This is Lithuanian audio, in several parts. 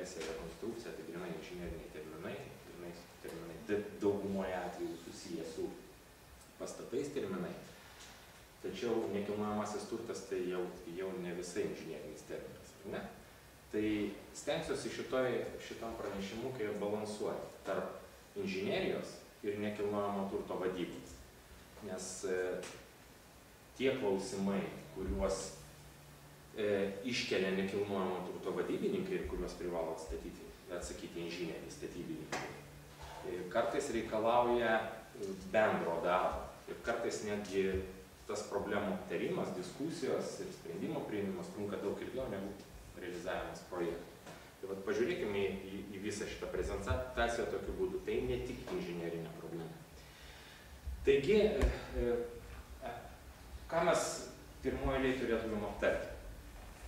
konversija, rekonstrukcija, tai grinai inžineriniai terminai, daugumoje atveju susiję su pastatais terminai. Tačiau nekilnojamasis turtas tai jau ne visai inžinerinis terminas, ar ne? Tai stengsiuosi šitam pranešimu balansuoti tarp inžinerijos ir nekilnojamo turto vadybos. Nes tie klausimai, kuriuos iškelia nekilnojamo turto vadybininkai ir kuriuos privalo atsakyti inžinieriai, statybininkai, kartais reikalauja bendro darbo ir kartais netgi tas problemų aptarimas, diskusijos ir sprendimo priėmimas trunka daug ilgiau negu realizavimas projektų. Tai vat pažiūrėkime į visą šitą prezentaciją tokiu būdu. Tai ne tik inžinerinė problema. Taigi, ką mes pirmoje eilėje turėtumėm aptarti?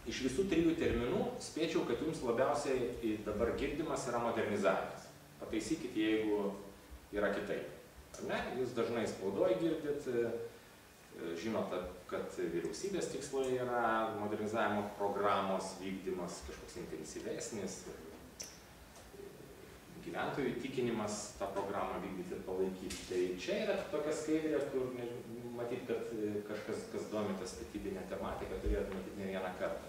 Iš visų trijų terminų spėčiau, kad jums labiausiai dabar girdimas yra modernizavimas. Pataisykit, jeigu yra kitaip. Ar ne? Jūs dažnai spaudoje girdit, žinote, kad vyriausybės tikslai yra modernizavimo programos vykdymas kažkoks intensyvesnis, gyventojų įtikinimas tą programą vykdyti ir palaikyti. Tai čia yra tokia skaidrė, kur matyt, kad kažkas, kas domitės statybinę tematiką, turėtų matyti ne vieną kartą.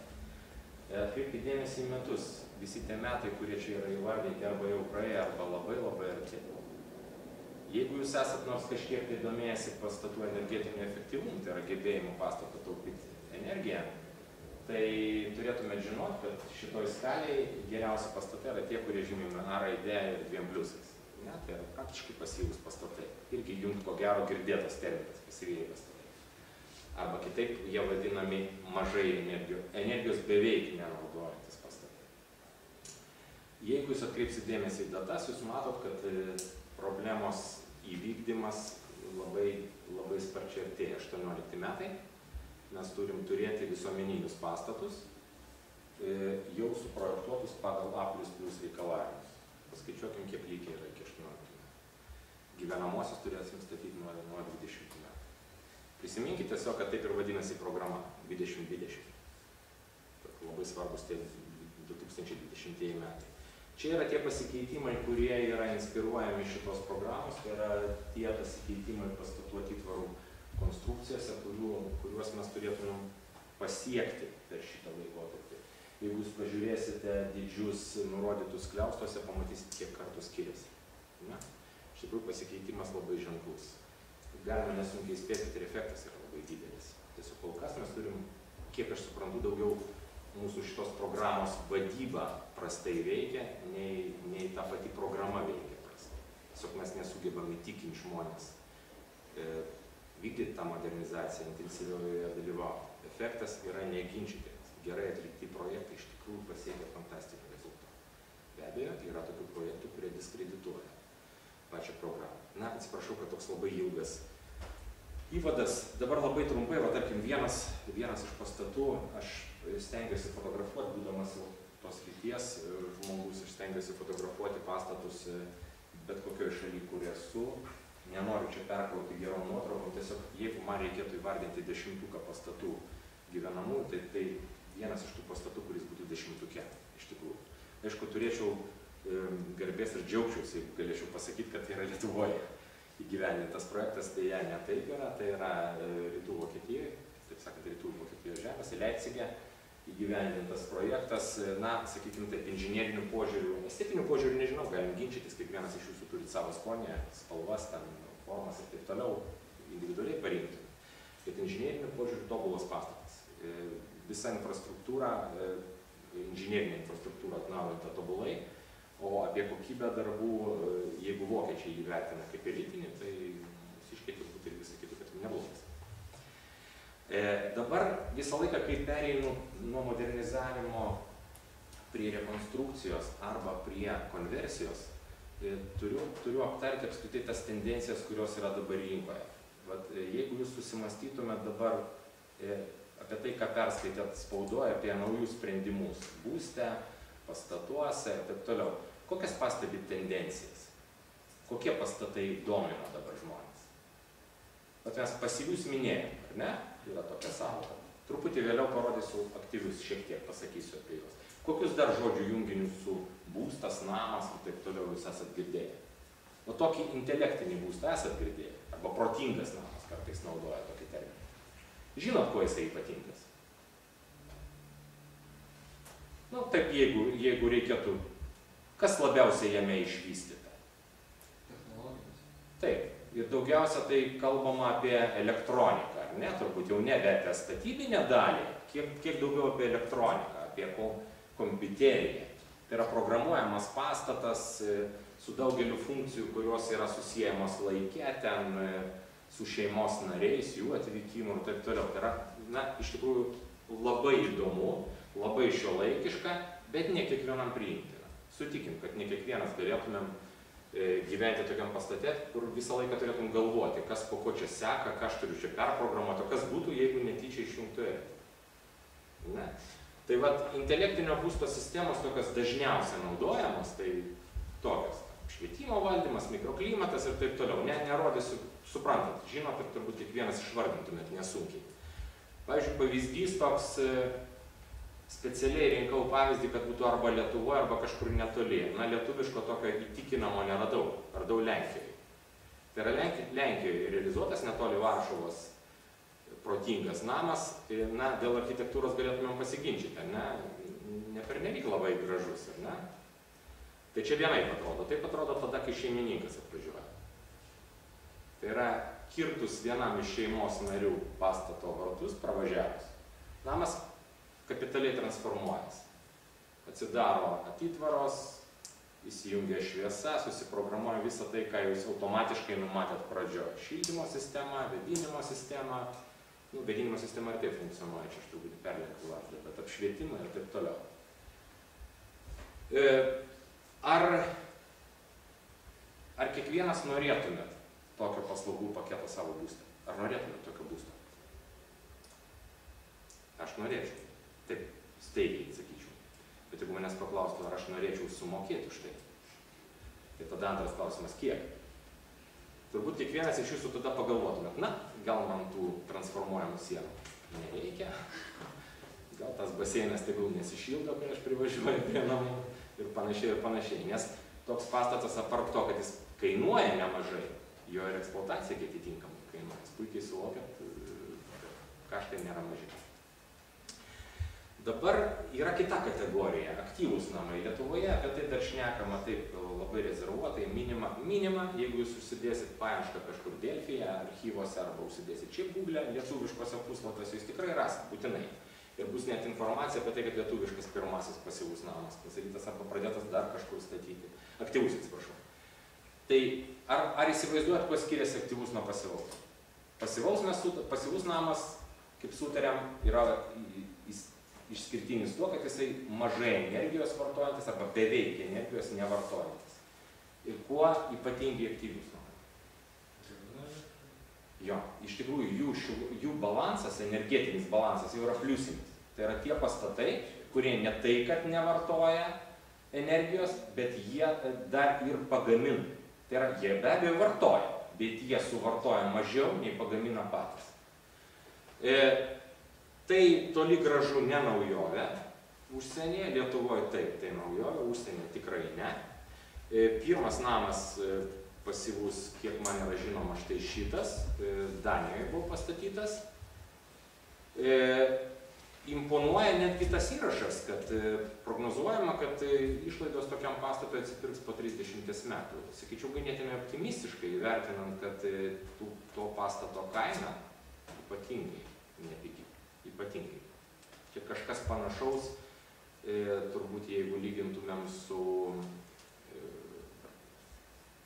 Atkreipkite dėmesį į metus. Visi tie metai, kurie čia yra įvardinti, arba jau praėję, arba labai arti. Jeigu jūs esat nors kažkiek tai domėjęsi pastatų energetiniu efektyvumu, tai yra gebėjimu pastato taupyti energiją, tai turėtumėte žinoti, kad šitoj skaliai geriausi pastatai yra tie, kurie žymimi A raide ir 2 pliusais. Ne, tai yra praktiškai pasyvūs pastatai. Irgi jums ko gero girdėtas terminas pasyvieji pastatai. Arba kitaip jie vadinami mažai energijos beveik nenaudojantis pastatai. Jeigu jūs atkreipsit dėmesį į datas, jūs matot, kad problemos įvykdymas labai sparčiai artėja. 18 metai. Mes turim turėti visuomeninius pastatus, jau suprojektuotus pagal A++ reikalavimus. Paskaičiuokim, kiek lygiai yra iki 18 metų. Gyvenamosius turėsim statyti nuo 20 metų. Prisiminkite tiesiog, kad taip ir vadinasi programa 2020. Labai svarbus tie 2020 metai. Čia yra tie pasikeitimai, kurie yra inspiruojami šitos programos, tai yra tie pasikeitimai pastatų atitvarų konstrukcijose, kuriuos mes turėtumėm pasiekti per šitą laikotarpį. Jeigu jūs pažiūrėsite didžius nurodytus skliaustuose, pamatysite, kiek kartų skiriasi. Ne? Iš tikrųjų pasikeitimas labai ženklus. Galime nesunkiai spėti, kad ir efektas yra labai didelis. Tiesiog kol kas mes turim, kiek aš suprantu, daugiau mūsų šitos programos vadyba prastai veikia, nei ta pati programa veikia prastai. Tiesiog mes nesugebam įtikinti žmonės vykdyti tą modernizaciją, intensyvioje dalyvauti. Efektas yra neginčytinas. Gerai atlikti projektai iš tikrųjų pasiekia fantastinį rezultatą. Be abejo, yra tokių projektų, kurie diskredituoja pačią programą. Na, atsiprašau, kad toks labai ilgas įvadas. Dabar labai trumpai, va tarkim, vienas iš pastatų, aš stengiuosi fotografuoti, būdamas jau tos lyties žmogus, aš stengiuosi fotografuoti pastatus bet kokioje šalyje, kur esu. Nenoriu čia perkrauti gerom nuotraukom, tiesiog jeigu man reikėtų įvardinti 10 pastatų gyvenamų, tai vienas iš tų pastatų, kuris būtų 10, iš tikrųjų. Aišku, turėčiau garbės ir džiaugčiausi, jeigu galėčiau pasakyti, kad tai yra Lietuvoje įgyvendintas projektas, tai ne taip yra, tai yra Rytų Vokietijoje, taip sakant, Rytų Vokietijos žemėse, Leipcige įgyvendintas projektas, na, sakykime taip, inžinerinių požiūrių, estetinių požiūrių nežinau, galim ginčytis, kiekvienas iš jūsų turi savo skonį, spalvas, formas ir taip toliau, individualiai parinkti. Bet inžinerinių požiūrių tobulas pastatas. Visa infrastruktūra, inžinerinė infrastruktūra atnaujinta tobulai, o apie kokybę darbų, jeigu vokiečiai jį vertina kaip elitinį, tai mūsiškiai turbūt ir visi kiti, kad neblogas. Dabar visą laiką, kai pereinu nuo modernizavimo prie rekonstrukcijos arba prie konversijos, turiu aptarti apskritai tas tendencijas, kurios yra dabar rinkoje. Jeigu jūs susimastytumėt dabar apie tai, ką perskaitėt spaudoje, apie naujus sprendimus būste, pastatuose ir taip toliau, kokias pastebit tendencijas? Kokie pastatai domina dabar žmonės? Mes pasyvius minėjom, ar ne? Yra tokia sąvoka. Truputį truputį vėliau parodysiu aktyvius, šiek tiek pasakysiu apie juos. Kokius dar žodžių junginius su būstas, namas ir taip toliau jūs esat girdėję? O tokį intelektinį būstą esat girdėję? Arba protingas namas kartais naudoja tokį terminą. Žinot, kuo jisai ypatingas? Nu, taip, jeigu reikėtų, kas labiausiai jame išvystyta? Technologijos. Taip, ir daugiausia tai kalbama apie elektroniką, ar ne? Turbūt jau nebe apie statybinę dalį, kiek daugiau apie elektroniką, apie kompiuteriją. Tai yra programuojamas pastatas su daugeliu funkcijų, kurios yra susiejamos laike, ten su šeimos nariais, jų atvykimu ir taip toliau. Tai yra, na, iš tikrųjų labai įdomu, labai šiuolaikiška, bet ne kiekvienam priimtina. Sutikim, kad ne kiekvienas galėtumėm gyventi tokiam pastate, kur visą laiką turėtum galvoti, kas po ko čia seka, ką aš turiu čia perprogramuoti, o kas būtų, jeigu netyčia išjungtų elektrą. Ne? Tai vat, intelektinio būsto sistemos tokios dažniausiai naudojamos, tai tokios. Švietimo valdymas, mikroklimatas ir taip toliau. Nerodysiu, suprantat, žinot ir turbūt kiekvienas išvardintumėt nesunkiai. Pavyzdžiui, pavyzdys toks, specialiai rinkau pavyzdį, kad būtų arba Lietuvoje, arba kažkur netoli. Na, lietuviško tokio įtikinamo neradau, radau Lenkijoje. Tai yra Lenkijoje realizuotas netoli Varšuvos protingas namas, na, dėl architektūros galėtumėm pasiginčyti, ne pernelyg labai gražus, ar ne? Tai čia vienaip atrodo. Taip atrodo tada, kai šeimininkas atvažiuoja. Tai yra kirtus vienam iš šeimos narių pastato vartus pravažiavus. Namas kapitaliai transformuojas. Atsidaro atitvaros, įsijungia šviesa, susiprogramuoja visą tai, ką jūs automatiškai numatėt pradžioje. Šildymo sistema, vėdinimo sistema. Nu, vėdinimo sistema ir taip funkcionuoja, čia aš turbūt perlenkiu lazdą, bet apšvietimą ir taip toliau. Ar kiekvienas norėtumėt tokio paslaugų paketo savo būstą? Ar norėtumėt tokio būsto? Aš norėčiau. Taip, staigiai sakyčiau. Bet jeigu manęs paklaustų, ar aš norėčiau sumokėti už tai, tai tada antras klausimas, kiek? Turbūt kiekvienas iš jūsų tada pagalvotumėt, na, gal man tų transformuojamų sienų nereikia, gal tas baseinas tegul nesišildo, kai aš privažiuoju prie namų ir panašiai, nes toks pastatas apart to, kad jis kainuoja nemažai, jo ir eksploatacija atitinkamai kainuoja. Jūs puikiai suvokiat, kaštai nėra maži. Dabar yra kita kategorija, aktyvūs namai. Lietuvoje apie tai dar šnekama taip labai rezervuotai, minima, jeigu jūs užsidėsit paiešką kažkur Delfyje, archyvose arba užsidėsit čia Google, lietuviškose puslapiuose, jūs tikrai rasit, būtinai. Ir bus net informacija apie tai, kad lietuviškas pirmasis pasyvus namas pasakytas arba pradėtas dar kažkur statyti. Aktyvus, atsiprašau. Tai ar įsivaizduojat, kuo skiriasi aktyvus nuo pasyvaus? Pasyvus namas, kaip sutarėm, yra išskirtinis tuo, kad jisai mažai energijos vartojantis arba beveik energijos nevartojantis. Ir kuo ypatingai aktyvus namai? Jo, iš tikrųjų jų balansas, energetinis balansas jau yra pliusinis. Tai yra tie pastatai, kurie ne tai, kad nevartoja energijos, bet jie dar ir pagamina. Tai yra, jie be abejo vartoja, bet jie suvartoja mažiau nei pagamina patys. Tai toli gražu ne naujovė. Užsienyje, Lietuvoje taip, tai naujovė, užsienyje tikrai ne. Pirmas namas pasyvus, kiek man yra žinoma, štai šitas, Danijoje buvo pastatytas. Imponuoja netgi tas įrašas, kad prognozuojama, kad išlaidos tokiam pastatui atsipirks po 30 metų. Sakyčiau, ganėtinai optimistiškai, vertinant, kad to pastato kaina ypatingai nepigi. Ypatingai. Čia kažkas panašaus, turbūt jeigu lygintumėm su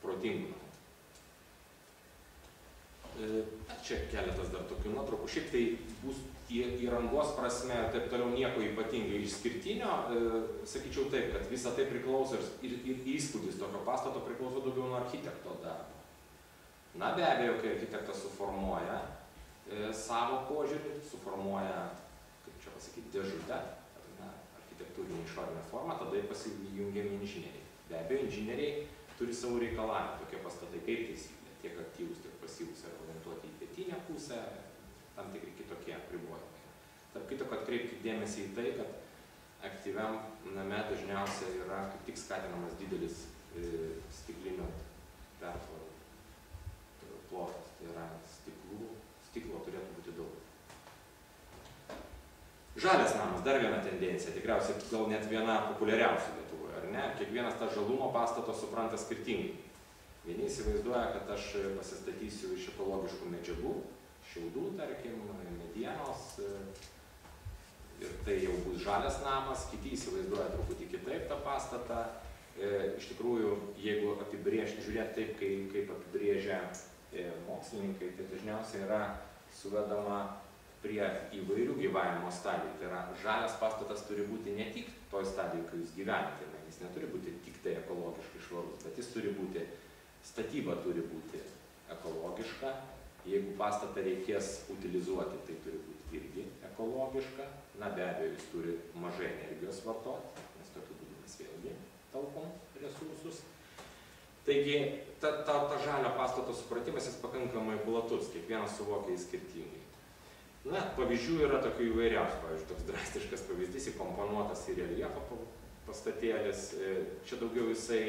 protingu namu. Čia keletas dar tokių nuotraukų. Šiaip tai bus įrangos prasme ir taip toliau nieko ypatingai išskirtinio. Sakyčiau taip, kad visa tai priklauso ir įspūdis tokio pastato priklauso daugiau nuo architekto darbo. Na, be abejo, kai architektas suformuoja savo požiūrį, suformuoja, kaip čia pasakyti, dėžutę, architektūrinį išorinę formą, tada pasijungiami inžinieriai. Be abejo, inžinieriai turi savo reikalavimą, tokie pastatai kaip taisyklė, tiek aktyvus, tiek pasyvus yra orientuoti į pietinę pusę, tam tikri kitokie apribojimai. Tarp kitko, atkreipkite dėmesį į tai, kad aktyviam name dažniausiai yra kaip tik skatinamas didelis stiklinio pertvarų plotas. Tai yra stiklo turėtų būti daug. Žalias namas, dar viena tendencija, tikriausiai gal net viena populiariausių Lietuvoje, ar ne? Kiekvienas tą žalumo pastato supranta skirtingai. Vieni įsivaizduoja, kad aš pasistatysiu iš ekologiškų medžiagų, šiaudų, tarkim, medienos, ir tai jau bus žalias namas, kiti įsivaizduoja truputį kitaip tą pastatą. Iš tikrųjų, jeigu žiūrėti taip, kaip apibrėžia mokslininkai, tai dažniausiai yra suvedama prie įvairių gyvavimo stadijų. Tai yra, žalias pastatas turi būti ne tik toj stadijoje, kai jūs gyvenate, jis neturi būti tik tai ekologiškai švarus, bet jis turi būti, statyba turi būti ekologiška. Jeigu pastatą reikės utilizuoti, tai turi būti irgi ekologiška. Na, be abejo, jis turi mažai energijos vartoti, nes tokiu būdu mes vėlgi taupom resursus. Taigi, ta žalio pastato supratimas jis pakankamai platus, kiekvienas suvokia jį skirtingai. Na, pavyzdžių yra tokių įvairiausių, pavyzdžiui, toks drastiškas pavyzdys, įkomponuotas į reljefą pastatėlis, čia daugiau jisai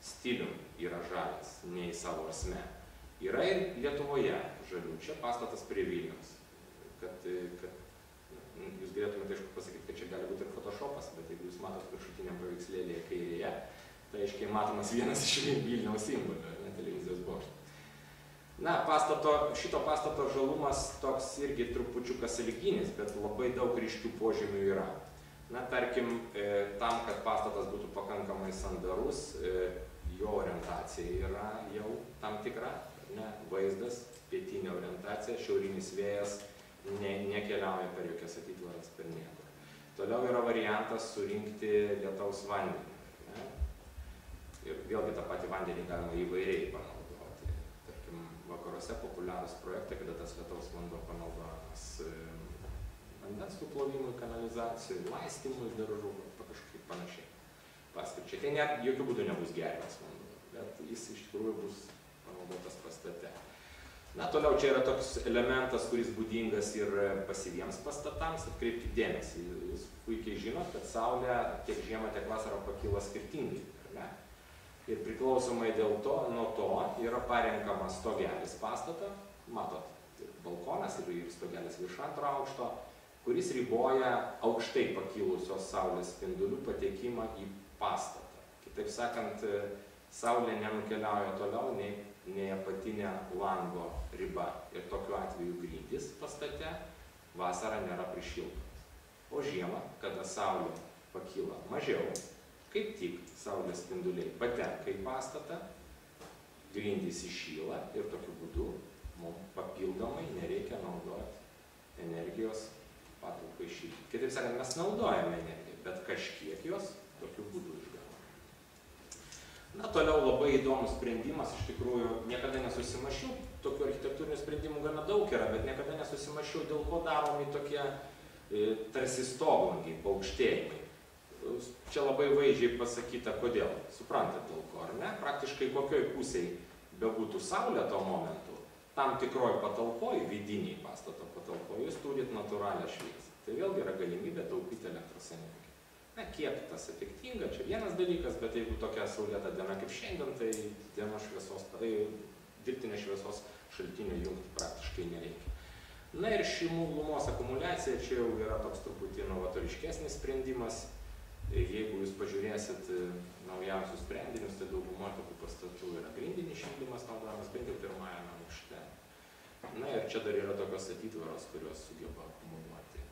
stilium yra žalias, nei savo esme. Yra ir Lietuvoje žalių, čia pastatas prie Vilniaus, kad jūs galėtumėte aišku pasakyti, kad čia gali būti ir photoshopas, bet jeigu jūs matot viršutiniam paveikslėlėje kairėje, tai aiškiai matomas vienas iš Vilniaus simbolių, ne, televizijos bokštas. Na, šito pastato žalumas toks irgi trupučiukas sąlyginis, bet labai daug ryškių požymių yra. Na, tarkim, tam, kad pastatas būtų pakankamai sandarus, jo orientacija yra jau tam tikra, ne, vaizdas, pietinė orientacija, šiaurinis vėjas nekeliauja per jokias atitvaras, per niekur. Toliau yra variantas surinkti lietaus vandenį. Ne? Ir vėlgi tą patį vandenį galima įvairiai panaudoti. Tarkim, vakaruose populiarūs projektai, kada tas lietaus vanduo panaudojamas vandens nuplovimui, kanalizacijai, laistymui daržų, kažkaip panašiai paskirčiai. Tai net jokių būdų nebus geriamas vanduo, bet jis iš tikrųjų bus panaudotas pastate. Na, toliau čia yra toks elementas, kuris būdingas ir pasyviems pastatams. Atkreipkite dėmesį, jūs puikiai žinot, kad Saulė tiek žiemą, tiek vasarą pakyla skirtingai, ar ne? Ir priklausomai dėl to, nuo to yra parenkamas stogelis pastato, matot, balkonas ir stogelis virš antro aukšto, kuris riboja aukštai pakilusios Saulės spindulių patekimą į pastatą. Kitaip sakant, Saulė nenukeliauja toliau nei apatinė lango riba. Ir tokiu atveju grindys pastate vasarą nėra prišildomas. O žiemą, kada Saulė pakyla mažiau, kaip tik Saulės spinduliai patenka į pastatą, grindys įšyla ir tokiu būdu mums papildomai nereikia naudoti energijos patalpai šildyti. Kitaip sakant, mes naudojame energiją, bet kažkiek jos tokiu būdu išgauname. Na, toliau labai įdomus sprendimas, iš tikrųjų niekada nesusimašiau, tokių architektūrinių sprendimų gana daug yra, bet niekada nesusimašiau, dėl ko daromi tokie tarsi stoglangiai, paaukštėjimai. Čia labai vaizdžiai pasakyta, kodėl. Suprantate dėl ko, ar ne? Praktiškai kokioj pusėj bebūtų Saulė tuo momentu, tam tikroj patalpoj, vidiniai pastato patalpoj, jūs turit natūralią šviesą. Tai vėlgi yra galimybė taupyti elektros energiją. Na, kiek tas efektinga, čia vienas dalykas, bet jeigu tokia saulėta diena kaip šiandien, tai dirbtinės šviesos šaltinio jungti praktiškai nereikia. Na ir šilumos akumuliacija čia jau yra toks truputį novatoriškesnis sprendimas. Jeigu jūs pažiūrėsit naujausius sprendinius, tai daugumoje tokių pastatų yra grindinis šildymas naudojamas, bent jau pirmajame aukšte. Na ir čia dar yra tokios atitvaros, kurios sugeba akumuliuoti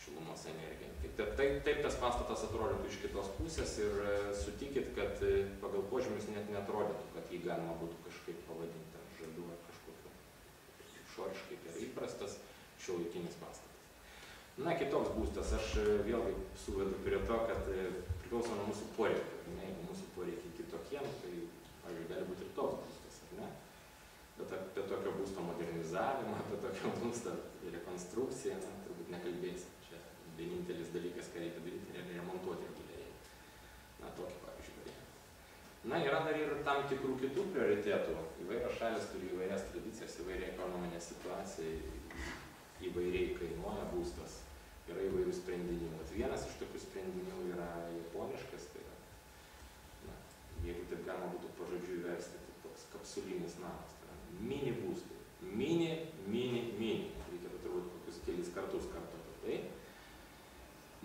šilumos energiją. Taip tas pastatas atrodytų iš kitos pusės ir sutikit, kad pagal požymius net neatrodytų, kad jį galima būtų kažkaip pavadinti žaliu ar kažkokiu išoriškai gerai įprastas šiuolaikinis pastatas. Na, kitoks būstas, aš vėlgi suvedu prie to, kad priklauso nuo mūsų poreikių. Jeigu mūsų poreikiai kitokiem, tai, pavyzdžiui, gali būti ir toks būstas, ar ne? Bet apie tokio būsto modernizavimą, apie tokio būsto rekonstrukciją, turbūt nekalbėsim. Čia vienintelis dalykas, ką reikia daryti, yra remontuoti reguliariai. Na, tokį, pavyzdžiui, variantą. Na, yra dar ir tam tikrų kitų prioritėtų. Įvairios šalis turi įvairias tradicijas, įvairiai ekonominė situacija, įvairiai kainuoja būstas. Yra įvairių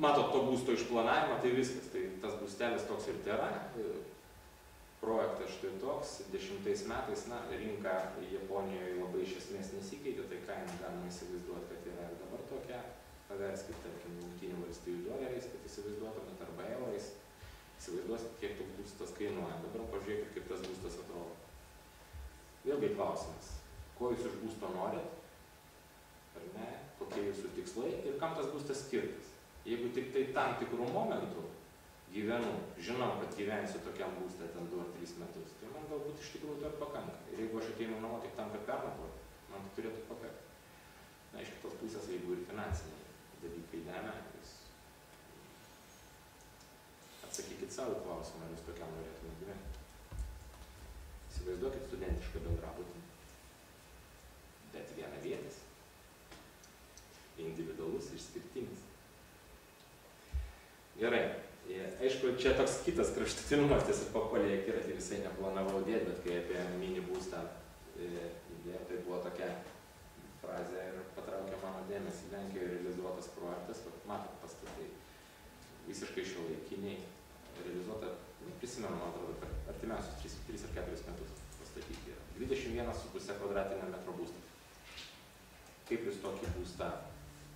matot to būsto išplanavimą, tai viskas. Tai tas būstelis toks ir tėra. Projektas štai toks. 10 metais, na, rinka Japonijoje labai iš esmės nesikeitė, tai kainą galima įsivaizduoti, kad yra ir dabar tokia. Paverskit, tarkim, Jungtinių valstijų doleriais, kad įsivaizduotumėt, arba eurais. Įsivaizduosit, kiek toks būstas kainuoja. Dabar pažiūrėkit, kaip tas būstas atrodo. Vėlgi klausimas, ko jūs iš būsto norit, ar ne, kokie jūsų tikslai ir kam tas būstas skirtas. Jeigu tik tai tam tikrų momentų gyvenu, žinau, kad gyvensiu tokiam būstą ten 2 ar 3 metus, tai man galbūt iš tikrųjų to ir pakanka. Ir jeigu aš ateinu namo tik tam, kad pernakvoti, man tai turėtų pakakti. Na, iš kitos pusės, jeigu ir finansiniai dalykai lemia, jūs atsakykit savo klausimą, ar jūs tokiam norėtumėte gyventi. Įsivaizduokit studentišką bendrabutį, bet vienavietis, individualus, išskirtinis. Gerai, aišku, čia toks kitas kraštutinumas, tiesiog papuolė akiratį, visai neplanavau dėti, bet kai apie mini būstą idėją, tai buvo tokia frazė ir patraukė mano dėmesį. Lenkijoje realizuotas projektas, matot, pastatai visiškai šiuolaikiniai, realizuota, prisimenu, man atrodo, per artimiausius 3 ar 4 metus pastatyti yra. 21,5 kvadratinio metro būstas. Kaip jūs tokį būstą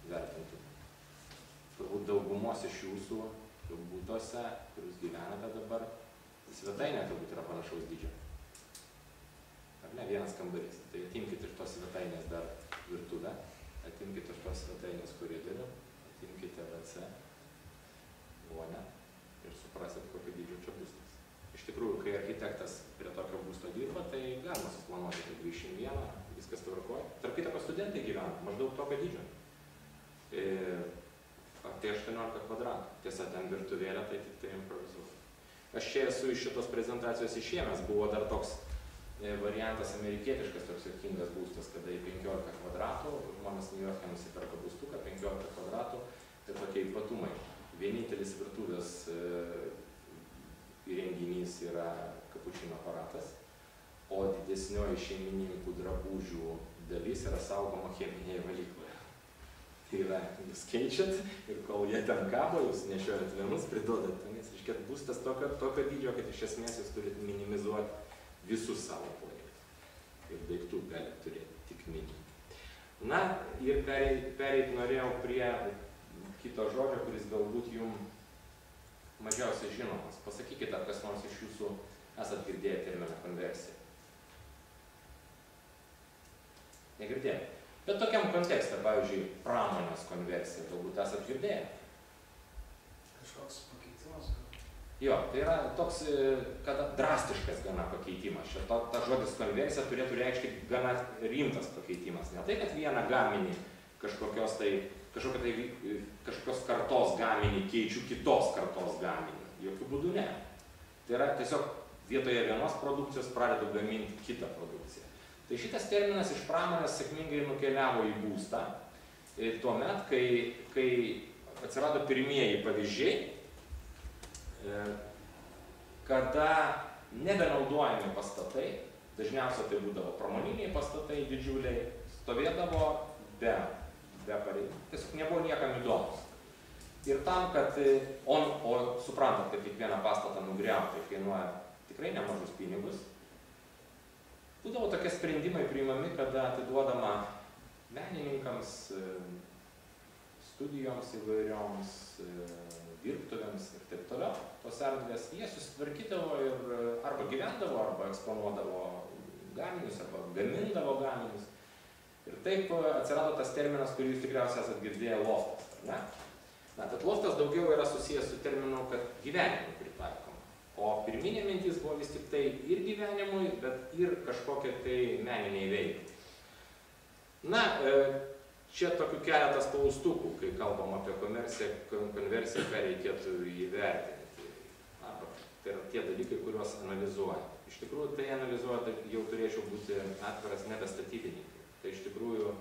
vertintumėte? Turbūt daugumos iš jūsų būtuose, kur jūs gyvenate dabar, svetainė turbūt yra panašaus dydžio. Ar ne, vienas kambarys. Tai atimkite iš tos svetainės dar virtuvę, atimkite iš tos svetainės koridorių, atimkite WC, vonę ir suprasit, kokio dydžio čia būstas. Iš tikrųjų, kai architektas prie tokio būsto dirba, tai galima suplanuoti kaip 21, viskas tvarkoja. Tarp kitako studentai gyvena, maždaug tokio dydžio. Tai 18 kvadratų. Tiesa, ten virtuvėlė, tai tik tai improvizuoju. Aš čia esu iš šitos prezentacijos išėmęs, buvo dar toks variantas amerikietiškas, toks juokingas būstas, kada į 15 kvadratų, žmonės New York'e nusiperka būstuką, 15 kvadratų, tai tokie ypatumai. Vienintelis virtuvės įrenginys yra kapučino aparatas, o didesnioji šeimininkų drabužių dalis yra saugoma cheminėje valykloje. Tai yra, jūs keičiat ir kol jie ten kabo, jūs nešiojat vienus, priduodat tenais. Iškėt būstas tokio dydžio, kad iš esmės jūs turit minimizuoti visus savo poreikius. Ir daiktų galite turėti tik minimum. Na, ir pereit norėjau prie kito žodžio, kuris galbūt jums mažiausiai žinomas. Pasakykite, ar kas nors iš jūsų esat girdėję terminą konversija. Negirdėję. Bet tokiam kontekste, pavyzdžiui, pramonės konversija, galbūt esat girdėję. Kažkoks pakeitimas? Jo, tai yra toks drastiškas gana pakeitimas. Ta žodis konversija turėtų reikšti gana rimtas pakeitimas. Ne tai, kad vieną gaminį kažkokios kartos gaminį keičiu kitos kartos gaminį. Jokių būdų ne. Tai yra tiesiog vietoje vienos produkcijos pradedu gaminti kitą produkciją. Tai šitas terminas iš pramonės sėkmingai nukeliavo į būstą. Tuomet, kai atsirado pirmieji pavyzdžiai, kada nebenaudojami pastatai, dažniausiai tai būdavo pramoniniai pastatai didžiuliai, stovėdavo be pareigų. Tiesiog nebuvo niekam įdomus. Ir tam, kad, o suprantat, kad kiekvieną pastatą nugriauti kainuoja tikrai nemažus pinigus, būdavo tokie sprendimai priimami, kada atiduodama menininkams, studijoms įvairioms, dirbtuvėms ir taip toliau, tos erdvės, jie susitvarkydavo ir arba gyvendavo, arba eksponuodavo gaminius, arba gamindavo gaminius. Ir taip atsirado tas terminas, kurį jūs tikriausiai esat girdėję, loftas, ar ne? Na, tad loftas daugiau yra susijęs su terminu, kad gyvenimui pritaikoma. O pirminė mintis buvo vis tik tai ir gyvenimui, bet ir kažkokie tai meniniai veiklai. Na, čia tokių keletas klaustukų, kai kalbam apie konversiją, ką reikėtų įvertinti. Arba tai yra tie dalykai, kuriuos analizuoja. Iš tikrųjų, tai analizuoja, jau turėčiau būti atviras nebestatybininkai. Tai iš tikrųjų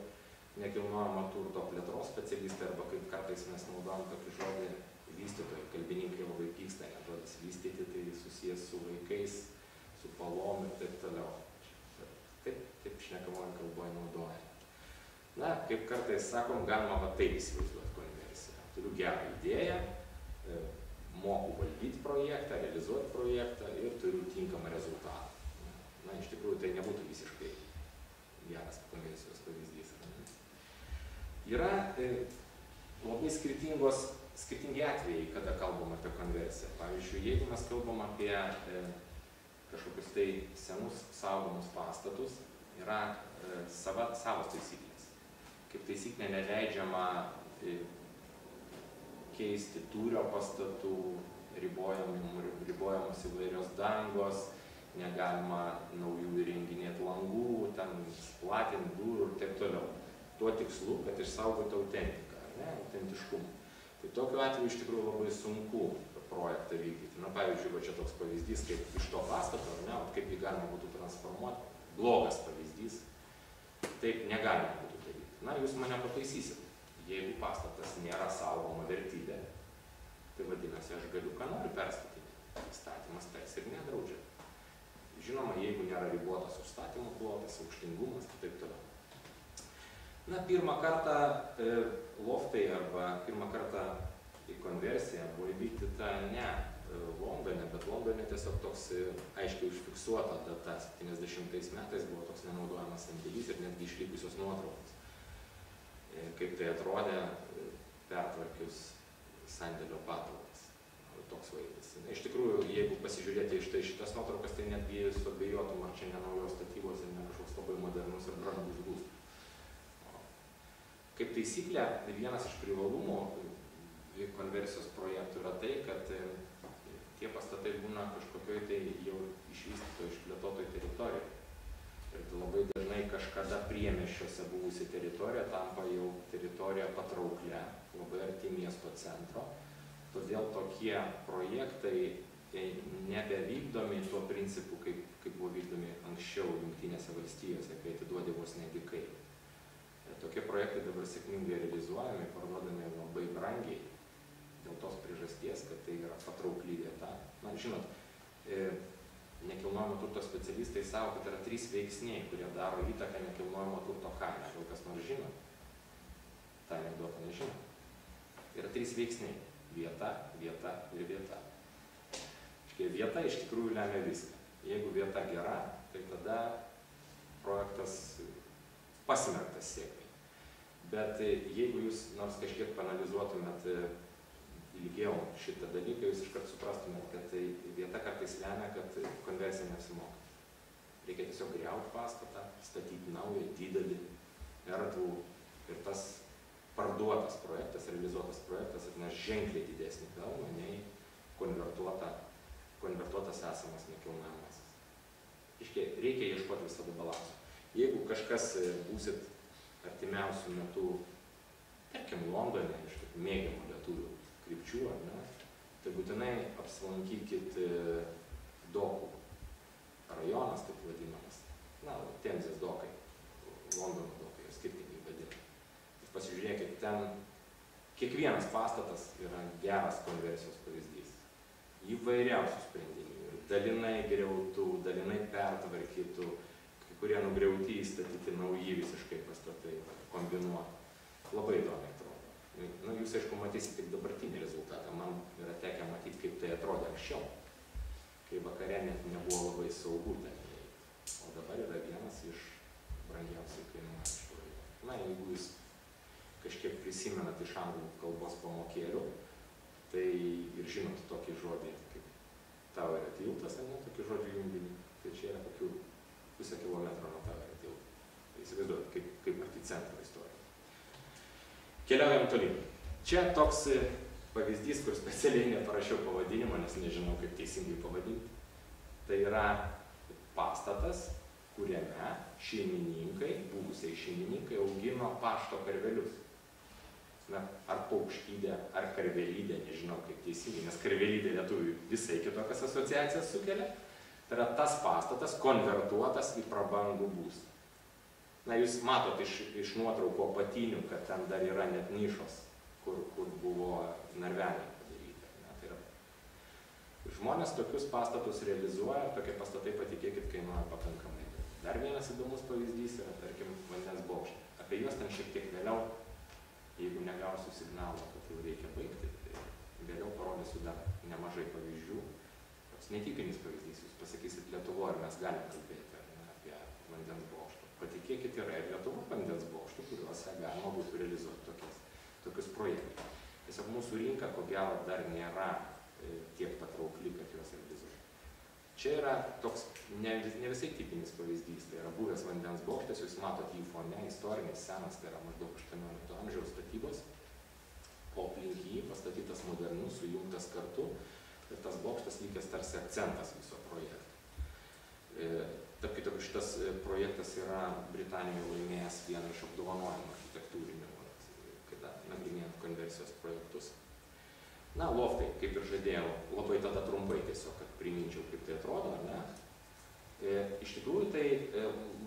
nekilnojamo turto plėtros specialistai, arba kaip kartais mes naudojam tokį žodį vystytojai, kalbininkai labai pyksta, nes žodis vystyti tai susijęs su vaikais, su palom ir taip toliau. Taip šnekamoje kalboje naudoja. Na, kaip kartais sakom, galima va taip įsivaizduoti konversiją. Turiu gerą idėją, moku valdyti projektą, realizuoti projektą ir turiu tinkamą rezultatą. Na, iš tikrųjų, tai nebūtų visiškai geras konversijos pavyzdys. Yra labai skirtingi atvejai, kada kalbam apie konversiją. Pavyzdžiui, jeigu mes kalbam apie kažkokius tai senus saugomus pastatus, yra savos taisyklės. Kaip taisyklė neleidžiama keisti tūrio pastatų, ribojamos įvairios dangos, negalima naujų įrenginėti langų, ten platinti durų ir taip toliau. Tuo tikslu, kad išsaugoti autentiką, autentiškumą. Tai tokiu atveju iš tikrųjų labai sunku projektą vykdyti. Na, pavyzdžiui, čia toks pavyzdys, kaip iš to pastato, kaip jį galima būtų transformuoti. Blogas pavyzdys. Taip negalima būtų daryti. Na, jūs mane pataisysit. Jeigu pastatas nėra saugoma vertybė, tai vadinasi, aš galiu ką noriu perstatyti. Įstatymas tas ir nedraudžia. Žinoma, jeigu nėra ribotas užstatymo plotas, aukštingumas ir taip toliau. Na, pirmą kartą loftai arba pirmą kartą į konversiją buvo įvykdyta ne Londone, bet Londone tiesiog toks aiškiai užfiksuota data. 70 metais buvo toks nenaudojamas sandėlys ir netgi išlikusios nuotraukos. Kaip tai atrodė pertvarkius sandėlio patalpas. Toks vaizdas. Iš tikrųjų, jeigu pasižiūrėti iš tai šitas nuotraukas, tai netgi suabejotum, ar čia ne naujos statybos ir ne kažkoks labai modernus ir brangus būstas. Kaip taisyklė, vienas iš privalumų konversijos projektų yra tai, kad tie pastatai būna kažkokioj tai jau išvystytoj, išplėtotoj teritorijoje. Ir labai dažnai kažkada priemiesčiuose buvusi teritorija tampa jau teritorija patrauklia, labai arti miesto centro. Todėl tokie projektai nebevykdomi tuo principu, kaip buvo vykdomi anksčiau Jungtinėse valstijose, kai atiduodi vos nedikai. Tokie projektai dabar sėkmingai realizuojami, parduodami labai brangiai, dėl tos priežasties, kad tai yra patraukli vieta. Na, žinot, nekilnojamo turto specialistai savo, kad yra 3 veiksniai, kurie daro įtaką nekilnojamo turto kainą. Gal kas nors žino? Ta anekdotą nežino. Yra 3 veiksniai. Vieta, vieta ir vieta. Vieta iš tikrųjų lemia viską. Jeigu vieta gera, tai tada projektas pasmerktas sėkmei. Bet jeigu jūs nors kažkiek panalizuotumėt ilgiau šitą dalyką, jūs iškart suprastumėt, kad tai vieta kartais lemia, kad konversija neapsimoka. Reikia tiesiog griauti pastatą, statyti naują, didelį, erdvų ir tas parduotas projektas, realizuotas projektas atneš ženkliai didesnį pelną nei konvertuotas esamas nekilnojamasis. Reikia ieškoti visada balanso. Jeigu kažkas būsit artimiausių metų, tarkim, Londone, iš tokių mėgiamų lietuvių krypčių, tai būtinai apsilankykit dokų rajonas, taip vadinamas, Temzės dokai, Londono dokai, skirtingai vadinami. Pasižiūrėkit, ten kiekvienas pastatas yra geras konversijos pavyzdys. Įvairiausių sprendinių. Dalinai griautų, dalinai pertvarkytų, kai kurie nugriauti, įstatyti nauji visiškai pastatai, kombinuoti. Labai įdomiai atrodo. Jūs, aišku, matysit tik dabartinį rezultatą. Man yra tekę matyti, kaip tai atrodė anksčiau, kai vakare net nebuvo labai saugu ten. O dabar yra vienas iš brangiausiai kainuojančių. Jeigu jūs kažkiek prisimenat iš anglų kalbos pamokėlių, tai ir žinot tokį žodį, kaip Towerio tiltas, tokį žodžių junginį, tai čia yra kokių 0,5 kilometro nuo Towerio tilto. Tai įsivaizduojat, kaip arti centro istorija. Keliaujam tolyn. Čia toks pavyzdys, kur specialiai neparašiau pavadinimą, nes nežinau, kaip teisingai pavadinti. Tai yra pastatas, kuriame šeimininkai, buvusiai šeimininkai augino pašto karvelius. Ar paukštydę, ar karvelydę, nežinau kaip teisingai, nes karvelydė lietuvių visai kitokias asociacijas sukelia. Tai yra tas pastatas konvertuotas į prabangų būstą. Jūs matot iš nuotrauko apatinių, kad ten dar yra net nišos, kur buvo narveliai padaryti. Tai yra žmonės tokius pastatus realizuoja, tokie pastatai, patikėkit, kainuoja pakankamai. Dar vienas įdomus pavyzdys yra, tarkim, vandens bokštai. Apie juos ten šiek tiek vėliau Jeigu negausiu signalo, kad jau reikia baigti, tai vėliau parodysiu dar nemažai pavyzdžių. Toks netipinis pavyzdys, jūs pasakysit Lietuvoje, ar mes galim kalbėti apie vandens bokštų. Patikėkit, yra ir Lietuvoje vandens bokštų, kuriuose galima būtų realizuoti tokius projektus. Tiesiog mūsų rinka, ko gero, dar nėra tiek patraukli, kad juos realizuoja. Čia yra toks ne visai tipinis pavyzdys, tai yra buvęs vandens bokštas, jūs matot jį fone, istorinis, senas, tai yra maždaug 18 amžiaus statybos, o aplink jį pastatytas modernus, sujungtas kartu, ir tas bokštas likęs tarsi akcentas viso projekto. Tarp kito, šitas projektas yra Britanijoje laimėjęs vieną iš apdovanojimų architektūrinių, kada nagrinėjant konversijos projektus. Na, loftai, kaip ir žadėjau, labai tada trumpai tiesiog, kad priminčiau, kaip tai atrodo, ar ne? Iš tikrųjų, tai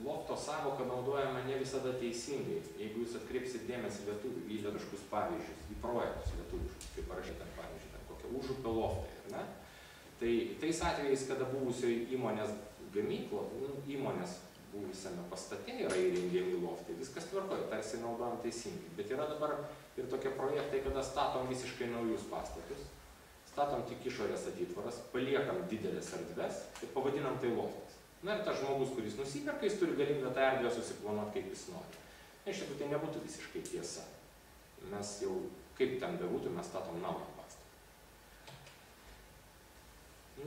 lofto sąvoka naudojama ne visada teisingai. Jeigu jūs atkreipsit dėmesį į lietuviškus pavyzdžius, į projektus lietuviškus, kaip parašyta, pavyzdžiui, kokia Užupio loftai, ar ne? Tai tais atvejais, kada buvusioje įmonės gamyklo, įmonės buvusiame pastate yra įrengiami loftai, viskas tvarkoja, tarsi naudojam teisingai. Bet yra dabar ir tokie projektai, kada statom visiškai naujus pastatus, statom tik išorės atitvaras, paliekam didelės erdves ir pavadinam tai loftais. Na ir tas žmogus, kuris nusiperka, jis turi galimybę tą erdvę susiplanuoti, kaip jis nori. Iš tikrųjų, tai nebūtų visiškai tiesa. Mes jau, kaip ten bebūtų, mes statom naują pastatą.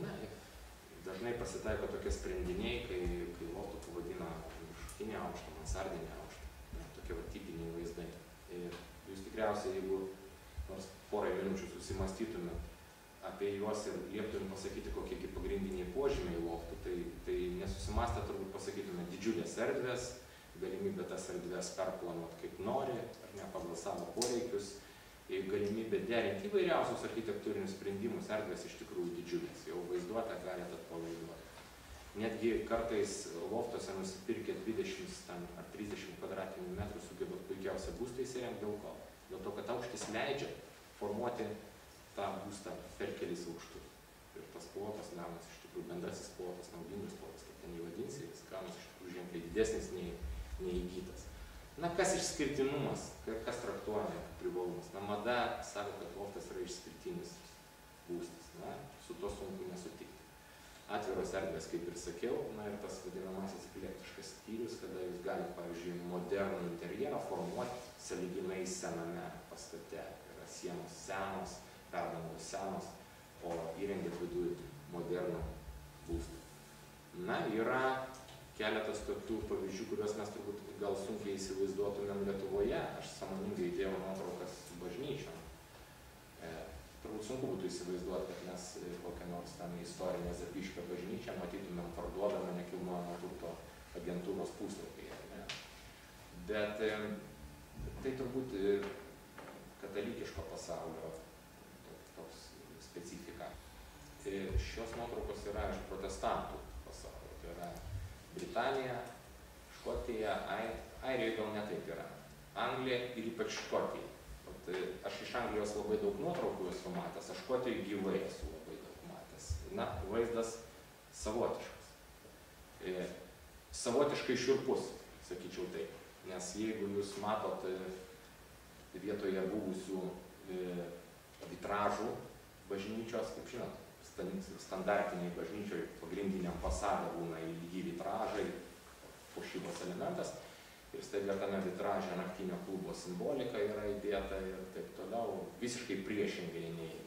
Na, dažnai pasitaiko tokie sprendiniai, kai loftų pavadina viršutinį aukštą, mansardinį aukštą. Tokie tipiniai vaizdai. Ir jūs tikriausiai, jeigu nors porai minučių susimastytumėt apie juos ir lieptumėm pasakyti, kokie pagrindiniai požymiai loftų, tai nesusimastę turbūt pasakytumėt didžiulės erdvės, galimybę tas erdvės perplanuoti kaip nori, ar ne, pagal savo poreikius, galimybę derinti įvairiausius architektūrinius sprendimus, erdvės iš tikrųjų didžiulės, jau vaizduotę galite atpalaiduoti. Netgi kartais loftuose nusipirkę 20 ar 30 kvadratinių metrų sugebat puikiausią būstą įsirengti, dėl ko? Dėl to, kad aukštis leidžia formuoti tą būstą per kelis aukštus. Ir tas plotas gaunas iš tikrųjų bendrasis plotas, naudingas plotas, kaip ten jį vadinsi, jis gaunas iš tikrųjų ženkliai didesnis nei įgytas. Na, kas išskirtinumas, kas traktuojama kaip privalumas? Na, mada sako, kad loftas yra išskirtinis būstas. Na, su to sunku nesutikti. Atviros erdvės, kaip ir sakiau, na ir tas vadinamasis eklektiškas stilius, kada jūs galite, pavyzdžiui, modernų interjerą formuoti sąlyginai sename pastate. Yra sienos senos, perdangos senos, o įrengėt viduje modernų būstą. Na, yra keletas tokių pavyzdžių, kuriuos mes turbūt gal sunkiai įsivaizduotumėm Lietuvoje. Aš sąmoningai įdėjau nuotraukas bažnyčiom. Turbūt sunku būtų įsivaizduoti, kad mes kokią nors tam istorinę Zapyškio bažnyčią matytumėm parduodamą nekilnojamo turto agentūros puslapyje. Ne? Bet tai turbūt katalikiško pasaulio toks specifika. Šios nuotraukos yra iš protestantų pasaulio. Tai yra Britanija, Škotija, Airijoje gal ne taip yra. Anglija ir ypač Škotija. Aš iš Anglijos labai daug nuotraukų esu matęs, aš Škotijoje gyvai esu labai daug matęs. Na, vaizdas savotiškas. Savotiškai šiurpus, sakyčiau taip. Nes jeigu jūs matot vietoje buvusių vitražų bažnyčios, kaip žinot, standartiniai bažnyčioj pagrindiniam fasade būna ilgi vitražai, puošybos elementas. Ir staiga tame vitraže naktinio klubo simbolika yra įdėta ir taip toliau, visiškai priešingai nei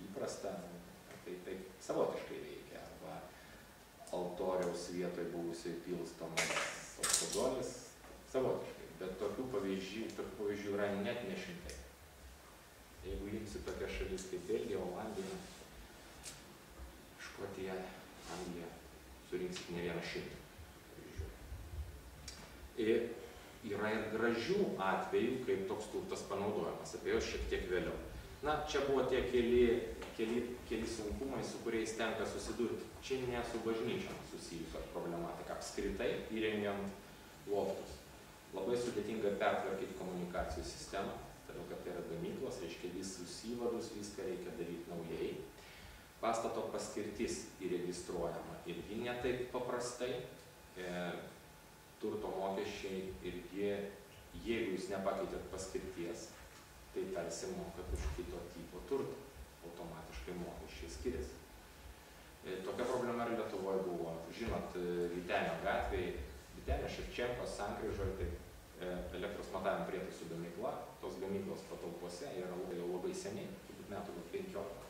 įprasta, tai savotiškai veikia. Arba altoriaus vietoj buvusiai pilstomas alkoholis, savotiškai. Bet tokių pavyzdžių yra net ne šimtai. Jeigu imsi tokias šalis kaip Belgija, Olandija, Škotija, Anglija, surinksit ne vieną šimtą. Yra ir gražių atvejų, kaip toks turtas panaudojamas, apie juos šiek tiek vėliau. Na, čia buvo tie keli sunkumai, su kuriais tenka susidurti. Čia ne su bažnyčiom susijusios problematika, apskritai įrengiant loftus. Labai sudėtinga pertvarkyti komunikacijų sistemą, todėl kad tai yra gamyklos, reiškia visus įvadus, viską reikia daryti naujai. Pastato paskirtis įregistruojama irgi ne taip paprastai. Turto mokesčiai irgi Jeigu jūs nepakeitėt paskirties, tai tarsi mokat už kito tipo turtą. Automatiškai mokesčiai skiriasi. Tokia problema ir Lietuvoje buvo. Žinot, Vytenio gatvėje, Vytenio Ševčenkos sankryžoje, tai elektros matavimo prietaisų gamykla, tos gamyklos patalpose yra jau labai seniai, turbūt metų 15.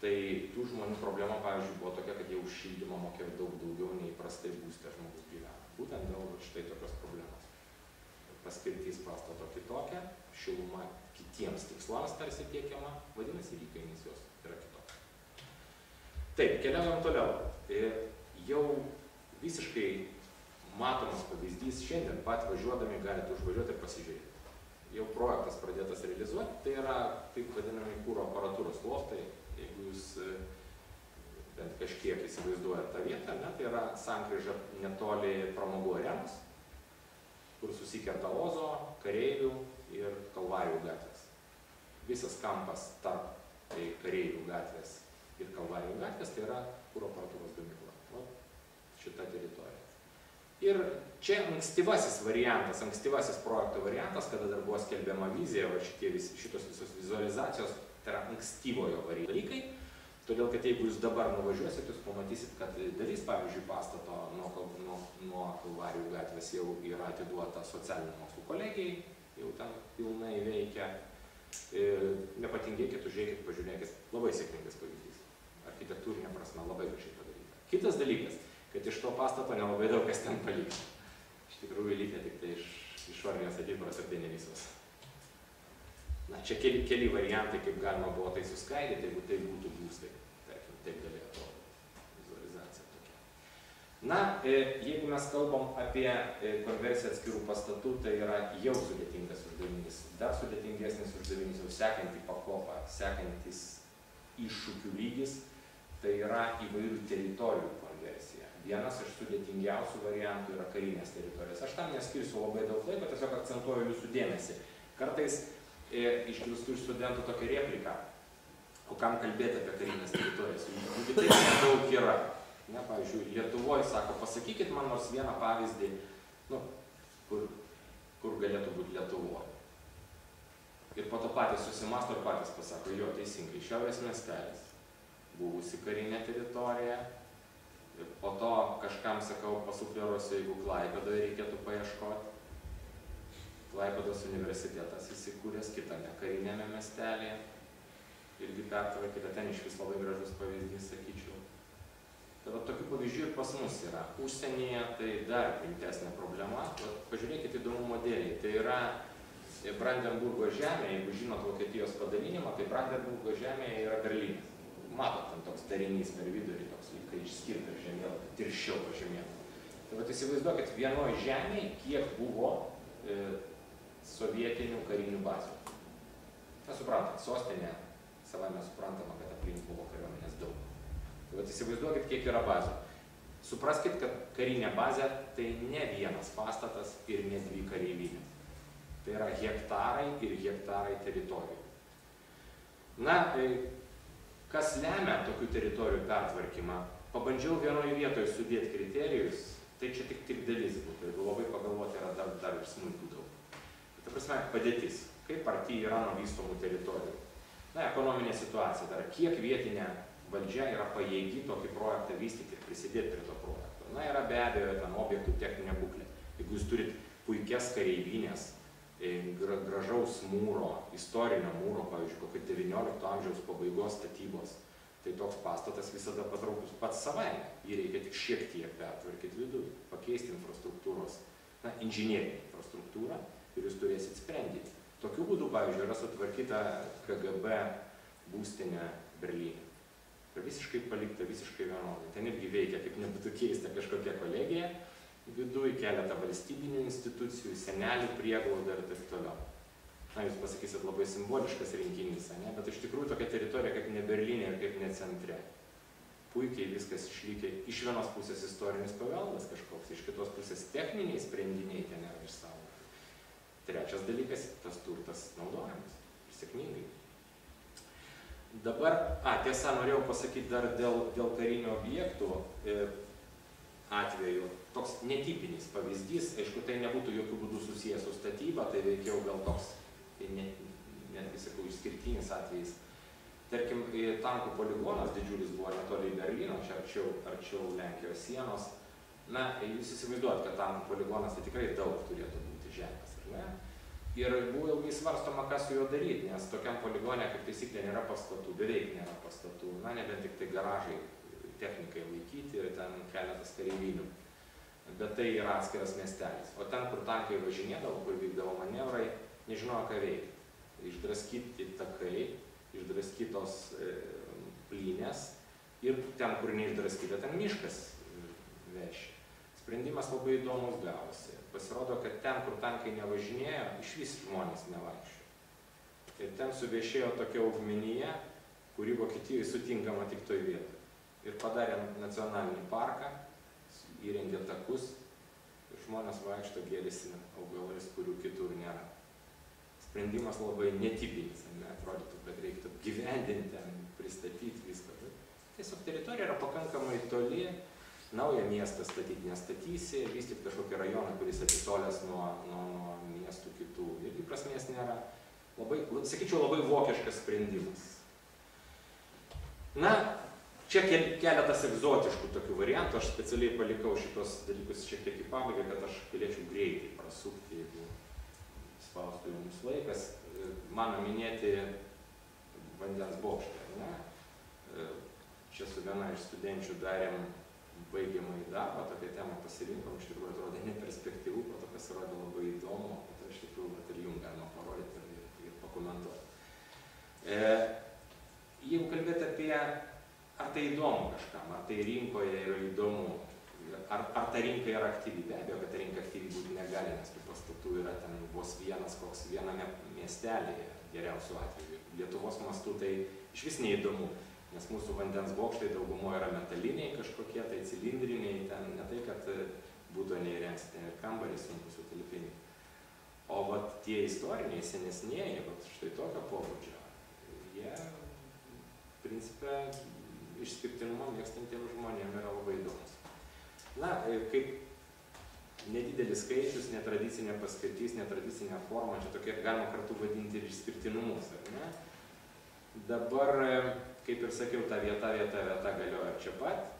Tai tų žmonių problema, pavyzdžiui, buvo tokia, kad jie už šildymą mokėjo daug daugiau nei įprastai būste žmogus gyvena. Būtent dėl štai tokios problemos. Paskirtis pastato kitokia, šiluma kitiems tikslams tarsi tiekiama, vadinasi, ir įkainis jos yra kitokia. Taip, keliaujam toliau. Jau visiškai matomas pavyzdys, šiandien pat važiuodami galite užvažiuoti ir pasižiūrėti. Jau projektas pradėtas realizuoti, tai yra taip vadinami kuro aparatūros loftai. Jeigu jūs bent kažkiek įsivaizduojate tą vietą, tai yra sankryža netoli pramogų arenos, kur susikerta Ozo, Kareivių ir Kalvarijų gatvės. Visas kampas tarp Kareivių gatvės ir Kalvarijų gatvės tai yra kuro aparatūros gamykla. Šita teritorija. Ir čia ankstyvasis variantas, ankstyvasis projekto variantas, kada dar buvo skelbiama vizija, šitos visos vizualizacijos, tai yra ankstyvojo dalykai. Todėl, kad jeigu jūs dabar nuvažiuosit, jūs pamatysit, kad dalis, pavyzdžiui, pastato nuo Kalvarijų gatvės jau yra atiduota socialinių mokslų kolegijai, jau ten pilnai veikia. Nepatingėkit, užėjkit, pažiūrėkit, labai sėkmingas pavyzdys. Architektūrinė prasme labai gražiai padaryta. Kitas dalykas, kad iš to pastato nelabai daug kas ten palikta. Iš tikrųjų likę tik tai iš išorinės statybos ir tai ne visos. Na, čia keli variantai, kaip galima buvo tai suskaidyti, jeigu tai būtų būstai. Tarkim, taip galėjo atrodyti vizualizacija tokia. Na, jeigu mes kalbam apie konversiją atskirų pastatų, tai yra jau sudėtingas uždavinys. Dar sudėtingesnis uždavinys, jau sekanti pakopa, sekantis iššūkių lygis, tai yra įvairių teritorijų konversija. Vienas iš sudėtingiausių variantų yra karinės teritorijos. Aš tam neskirsiu labai daug laiko, tiesiog akcentuoju jūsų dėmesį. Kartais išgirstu iš studentų tokią repliką, o kam kalbėti apie karinės teritorijas? Jų taip daug yra. Ne, pavyzdžiui, Lietuvoje sako, pasakykit man nors vieną pavyzdį, kur galėtų būti Lietuvoje. Ir po to patys susimasto ir patys pasako, jo, teisingai, Šiaurės miestelis, buvusi karinė teritorija, ir po to kažkam sakau, pasufleruosiu, jeigu Klaipėdoje reikėtų paieškoti. Klaipėdos universitetas įsikūręs kitame karinėme miestelėje, irgi pertvarkyta, ten iš vis labai gražus pavyzdys, sakyčiau. Tai tokių pavyzdžių ir pas mus yra. Užsienyje tai dar rimtesnė problema. Pažiūrėkit įdomumo dėlį. Tai yra Brandenburgo žemė, jeigu žinot Vokietijos padalinimą, tai Brandenburgo žemėje yra Berlynas. Matot, ten toks darinys per vidurį, toks lyg išskirtas žemėlapį, tirščiau pažymėta. Tai įsivaizduokit, vienoje žemėje kiek buvo sovietinių karinių bazių. Na, suprantat, sostinė, savame suprantama, kad aplink buvo kariuomenės daug. Tai įsivaizduokit, kiek yra bazių. Supraskit, kad karinė bazė tai ne vienas pastatas ir ne dvi kareivinės. Tai yra hektarai ir hektarai teritorijų. Na, kas lemia tokių teritorijų pertvarkymą? Pabandžiau vienoje vietoje sudėti kriterijus, tai čia tik dalis būtų. Jeigu labai pagalvoti, yra dar ir smulkių daug. Ta prasme, padėtis. Kaip arti yra nuo vystomų teritorijų? Na, ekonominė situacija. Tai yra, kiek vietinė valdžia yra pajėgi tokį projektą vystyti ir prisidėti prie to projekto. Na, yra be abejo ten objektų techninė būklė. Jeigu jūs turit puikias kareivinės, gražaus mūro, istorinio mūro, pavyzdžiui, kokio 19 amžiaus pabaigos statybos, tai toks pastatas visada patraukus pats savaime. Jį reikia tik šiek tiek pertvarkyti viduje, pakeisti infrastruktūros, na, inžinerinę infrastruktūrą ir jūs turėsit sprendyti. Tokiu būdu, pavyzdžiui, yra sutvarkyta KGB būstinė Berlyne. Ir visiškai palikta, visiškai vienodai. Ten irgi veikia, kaip nebūtų keista, kažkokia kolegija viduje, keletą valstybinių institucijų, senelių prieglauda ir taip toliau. Na, jūs pasakysit, labai simboliškas rinkinys, ne? Bet iš tikrųjų tokia teritorija kaip ne Berlyne ir kaip ne centre. Puikiai viskas išlikę, iš vienos pusės istorinis paveldas kažkoks, iš kitos pusės techniniai sprendiniai ten yra išsaugoti. Trečias dalykas, tas turtas naudojamas, sėkmingai. Dabar, tiesa, norėjau pasakyti dar dėl karinių objektų. atveju toks netipinis pavyzdys, aišku, tai nebūtų jokių būdų susijęs su statyba, tai veikiau gal toks, netgi sakau, išskirtinis atvejis. Tarkim, tankų poligonas didžiulis buvo netoli Berlyno, čia arčiau Lenkijos sienos. Na, jūs įsivaizduojat, kad tankų poligonas tai tikrai daug turėtų būti žemės, ar ne? Ir buvo ilgai svarstoma, ką su juo daryti, nes tokiam poligone, kaip taisyklė, nėra pastatų, beveik nėra pastatų, na, nebent tik tai garažai technikai laikyti ir ten keletas kareivinių. Bet tai yra atskiras miestelis. O ten, kur tankai važinėdavo, kur vykdavo manevrai, nežinojo, ką veikti. Išdraskyti takai, išdraskytos plynės ir ten, kur neišdraskyta, ten miškas veši. Sprendimas labai įdomus gavosi. Pasirodo, kad ten, kur tankai nevažinėjo, iš vis žmonės nevaikščiojo. Ir ten suvešėjo tokia augmenija, kuri Vokietijoje sutinkama tik toj vietoj. Ir padarė nacionalinį parką, įrengė takus ir žmonės vaikšto gėlėsi augalais, kurių kitur nėra. Sprendimas labai netipinis, atrodytų, kad reiktų gyvendinti, pristatyti viską. Tiesiog teritorija yra pakankamai toli, naują miestą statyti nestatysi, vystyti kažkokį rajoną, kuris atitolęs nuo miestų kitų. Irgi prasmės nėra. Sakyčiau, labai vokiškas sprendimas. Na, čia keletas egzotiškų tokių variantų. Aš specialiai palikau šitos dalykus šiek tiek į pabaigą, kad aš galėčiau greitai prasukti, jeigu spaustų jums laikas. Mano minėti vandens bokštai, ne? Čia su viena iš studenčių darėm baigiamąjį darbą, tokią temą pasirinkom, iš tikrųjų atrodė neperspektyvų, po to pasirodė labai įdomu, o to iš tikrųjų ir jums galima parodyti ir pakomentuoti. Jeigu kalbėti apie, ar tai įdomu kažkam, ar tai rinkoje yra įdomu, ar ta rinka yra aktyvi, be abejo, kad ta rinka aktyvi būti negali, nes tų pastatų yra ten vos viename miestelėje, geriausiu atveju. Lietuvos mastu tai iš vis neįdomu. Nes mūsų vandens bokštai daugumoje yra metaliniai kažkokie, tai cilindriniai, ten ne tai, kad būtų neįrengs, ten ir kambarį sunku sutalpinti. O vat tie istoriniai, senesnieji, vat štai tokio pobūdžio, jie, principe, išskirtinumo mėgstantiems žmonėms yra labai įdomus. Na, kaip nedidelis skaičius, netradicinė paskirtis, netradicinė forma, čia tokie galima kartu vadinti ir išskirtinumus, ar ne? Dabar, kaip ir sakiau, ta vieta galioja čia pat.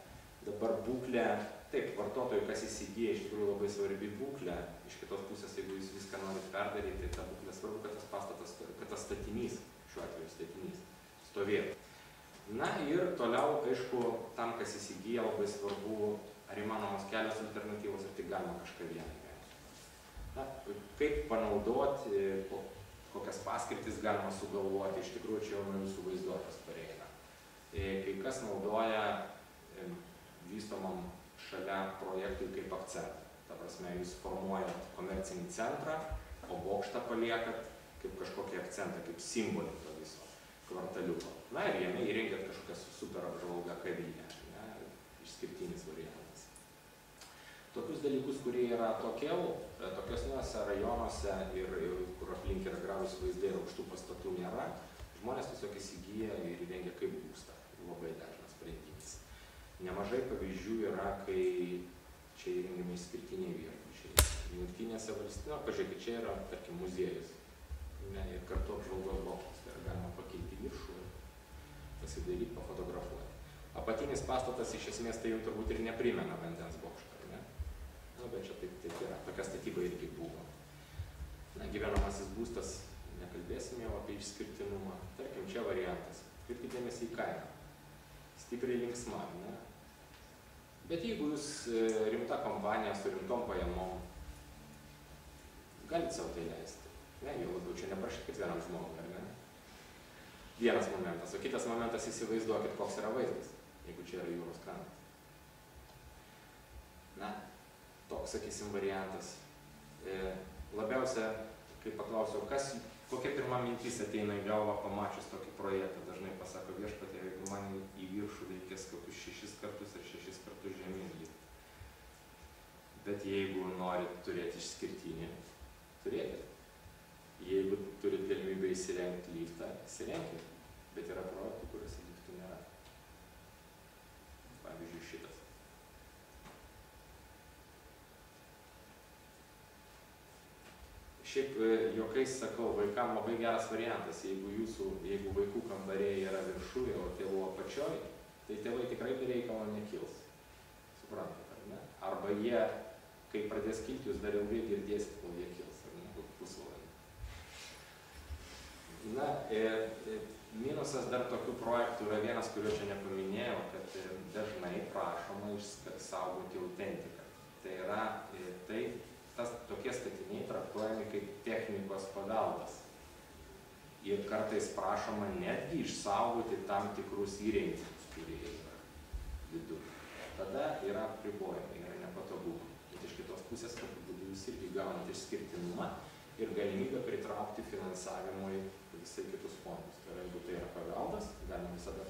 Dabar būklė, taip, vartotojui, kas įsigyja, iš tikrųjų labai svarbi būklė. Iš kitos pusės, jeigu jūs viską norit perdaryti, tai ta būklė svarbu, kad tas pastatas, kad tas statinys, šiuo atveju statinys, stovėtų. Na ir toliau, aišku, tam, kas įsigyja, labai svarbu, ar įmanomos kelios alternatyvos, ar tik galima kažką vieną. Na, kaip panaudoti, kokias paskirtis galima sugalvoti, iš tikrųjų čia jau nuo jūsų vaizduotės pareina. Kai kas naudoja vystomam šalia projektui kaip akcentą. Ta prasme, jūs formuojat komercinį centrą, o bokštą paliekat kaip kažkokį akcentą, kaip simbolį to viso kvartaliuko. Na ir jame įrengėt kažkokią super apžvalgą kavinę, išskirtinis variantas. Tokius dalykus, kurie yra tokiuose rajonuose ir kur aplink yra gražūs vaizdai ir aukštų pastatų nėra, žmonės tiesiog įsigyja ir įrengia kaip būstą. Labai dažnas sprendimas. Nemažai pavyzdžių yra, kai čia įrengiami išskirtiniai viešbučiai. Jungtinėse valstybėse, pažiūrėkit, čia yra, tarkim, muziejus. Ir kartu apžvalgos bokštas. Tai galima pakilti viršų ir pasidaryti, pafotografuoti. Apatinis pastatas iš esmės tai jau turbūt ir neprimena vandens bokšto. Bet čia taip yra. Tokia statyba irgi buvo. Na, gyvenamasis būstas, nekalbėsime jau apie išskirtinumą. Tarkim, čia variantas. Kaip dėmesį į kainą. Stipriai linksma, ne? Bet jeigu jūs rimta kompanija su rimtom pajamom, galite savo tai leisti. Ne, jau labiau čia neprašykit vienam žmogui, ar ne? Vienas momentas. O kitas momentas, įsivaizduokit, koks yra vaizdas, jeigu čia yra jūros krantas. Na, toks, sakysim, variantas. Labiausia, kai paklausiau, kokia pirma mintis ateina į galvą pamačius tokį projektą, dažnai pasako viešpatie, jeigu man į viršų reikės kokius 6 kartus ir 6 kartus žemyn lipti. Bet jeigu norit turėti išskirtinį, turėkit. Jeigu turit galimybę įsirengti liftą, įsirenkit. Bet yra projektų, kuriuose liftų nėra. Pavyzdžiui, šitas. šiaip juokais sakau, vaikam labai geras variantas, jeigu vaikų kambariai yra viršuje, o tėvų apačioj, tai tėvai tikrai be reikalo nekils. Suprantat, ar ne? Arba jie, kai pradės kilti, jūs dar ilgai girdėsit, kol jie kils, ar ne, pusvalandį. Na, minusas dar tokių projektų yra vienas, kurio čia nepaminėjau, kad dažnai prašoma išsaugoti autentiką. Tai yra, tokie statiniai traktuojami kaip technikos paveldas. Ir kartais prašoma netgi išsaugoti tam tikrus įrenginius, kurie yra viduje. Tada yra apribojimai, yra nepatogumai. Bet iš kitos pusės, kad būtų jūs irgi gaunat išskirtinumą ir galimybę pritraukti finansavimui visai kitus fondus. Tai yra, jeigu tai yra paveldas, galima visada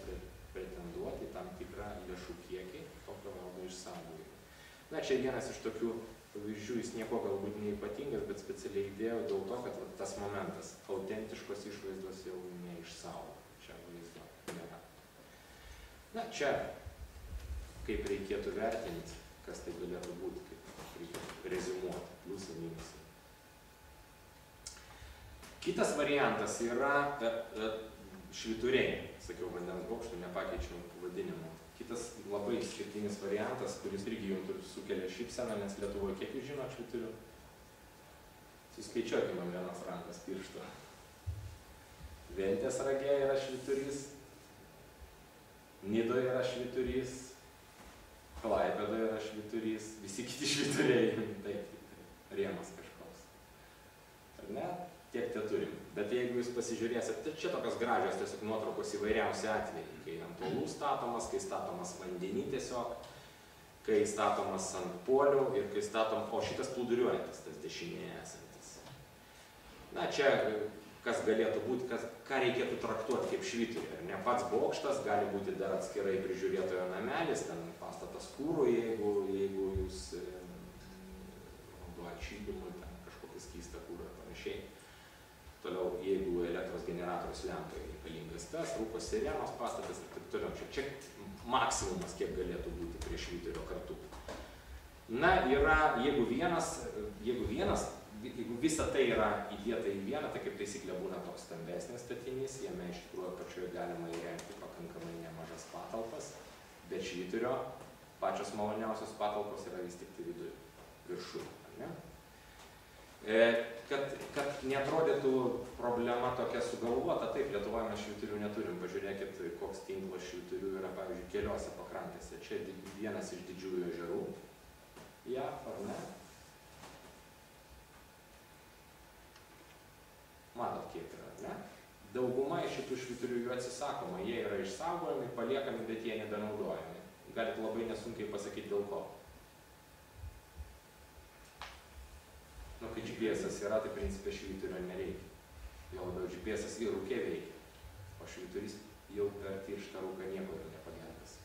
pretenduoti tam tikrą lėšų kiekį to paveldo išsaugojimui. Na, čia vienas iš tokių pavyzdžių, jis nieko galbūt neypatingas, bet specialiai įdėjau dėl to, kad tas momentas autentiškos išvaizdos jau neišsaugo. Čia vaizdo nėra. Na, čia kaip reikėtų vertinti, kas tai galėtų būti, kaip reikėtų reziumuoti, pliusai, minusai. Kitas variantas yra švyturiai. Sakiau, vandens bokštų, nepakeičiau pavadinimo. Kitas labai išskirtinis variantas, kuris irgi jums sukelia šypseną, nes Lietuvoje kiek jūs žinot švyturių? Suskaičiuokime vienas rankas piršto. Ventės rage yra švyturys, Nidoje yra švyturys, Klaipėdoje yra švyturys, visi kiti švyturiai, taip, rėmas kažkoks. Ar ne? Tiek te turim. Bet jeigu jūs pasižiūrėsit, tai čia tokios gražios tiesiog nuotraukos įvairiausi atvejai, kai ant uolų statomas, kai statomas vandenį tiesiog, kai statomas ant polių ir kai o šitas plūduriuojantis, tas dešinėje esantis. Na, čia kas galėtų būti, ką reikėtų traktuoti kaip švyturį. Ar ne pats bokštas, gali būti dar atskirai prižiūrėtojo namelis, ten pastatas kūrų, jeigu jūs naudojat šildymui, ten kažkokį skystą kūrą ir panašiai. Toliau, jeigu elektros generatorius lempai reikalingas tas, rūkos sirenos pastatas ir taip toliau. Čia maksimumas, kiek galėtų būti prie švyturio kartu. Na, yra, jeigu visa tai yra įdėta į vieną, tai kaip taisyklė būna toks stambesnis statinys, jame iš tikrųjų apačioje galima įrengti pakankamai nemažas patalpas, bet švyturio pačios maloniausios patalpos yra vis tik tai viduje, viršuje, ar ne? Kad neatrodytų problema tokia sugalvota, taip, Lietuvoje mes švyturių neturim. Pažiūrėkit, koks tinklas švyturių yra, pavyzdžiui, keliose pakrantėse. Čia vienas iš didžiųjų ežerų. JAV, ar ne? Matot, kiek yra, ne? Dauguma iš šitų švyturių jų atsisakoma. Jie yra išsaugojami, paliekami, bet jie nebenaudojami. Galit labai nesunkiai pasakyti dėl ko. Nu, kai GPS yra, tai principė švyturio nereikia. Jo labiau GPS ir rūkė veikia, o švyturys jau per tirštą rūką nieko jau nepagelbės.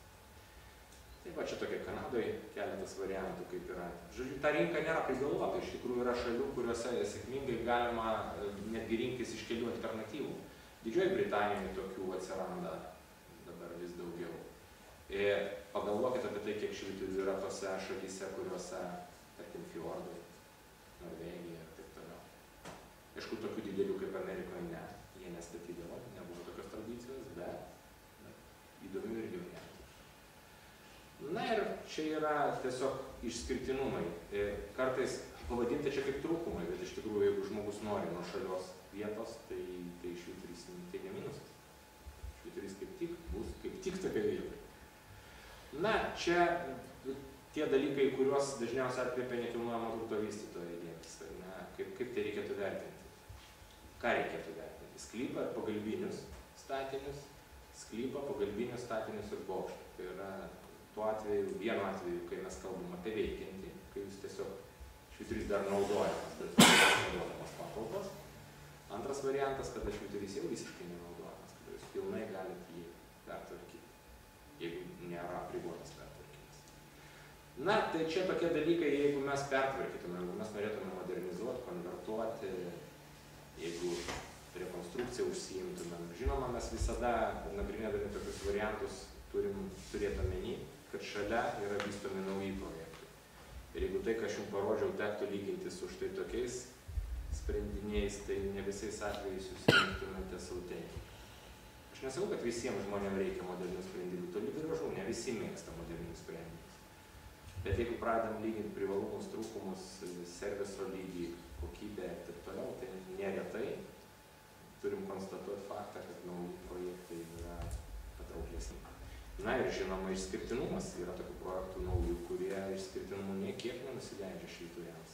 Taip pat čia tokia Kanadoje keletas variantų kaip yra. Žodžiu, ta rinka nėra prigalvota, iš tikrųjų yra šalių, kuriuose sėkmingai galima netgi rinktis iš kelių alternatyvų. Didžioji Britanijoje tokių atsiranda dabar vis daugiau. Pagalvokit apie tai, kiek švyturių yra tose šalyse, kuriuose, tarkim, fjordai, Norvegija ir taip toliau. Aišku, tokių didelių kaip Amerikoje ne, jie nestatydavo, nebuvo tokios tradicijos, bet įdomių irgi variantų. Na ir čia yra tiesiog išskirtinumai. Kartais pavadinti čia kaip trūkumai, bet iš tikrųjų, jeigu žmogus nori nuo šalios vietos, tai švyturys tai ne minusas. Švyturys kaip tik bus kaip tik tokia vieta. Na, čia tie dalykai, kuriuos dažniausiai atkreipia nekilnojamo turto vystytojai dėmesį. Kaip tai reikėtų vertinti? Ką reikėtų vertinti? Sklypą ir pagalbinius statinius, sklypą, pagalbinius statinius ir bokštą. Tai yra tuo atveju, vienu atveju, kai mes kalbam apie veikiantį, kai jūs tiesiog švyturys dar naudojamas, bet naudojamas patalpas. Antras variantas, kada švyturys jau visiškai nenaudojamas, kada jūs pilnai galite jį pertvarkyti, jeigu nėra apribotas pertvarkymas. Na, tai čia tokie dalykai, jeigu mes pertvarkytume, jeigu mes norėtume modernizuoti, konvertuoti, jeigu rekonstrukciją užsiimtumėm. Žinoma, mes visada, nagrinėdami tokius variantus, turim turėti omeny, kad šalia yra vystomi nauji projektai. Ir jeigu tai, ką aš jums parodžiau, tektų lyginti su štai tokiais sprendiniais, tai ne visais atvejais jūs rinktumėte sautelį. Aš nesakau, kad visiems žmonėms reikia modernių sprendimų, toli gražu, ne visi mėgsta modernių sprendimų. Bet jeigu pradedam lyginti privalumus, trūkumus, serviso lygį, kokybę ir taip toliau, tai neretai turim konstatuoti faktą, kad nauji projektai yra patrauklesni. Na ir žinoma, išskirtinumas. Yra tokių projektų naujų, kurie išskirtinumu nė kiek nenusileidžia švyturiams.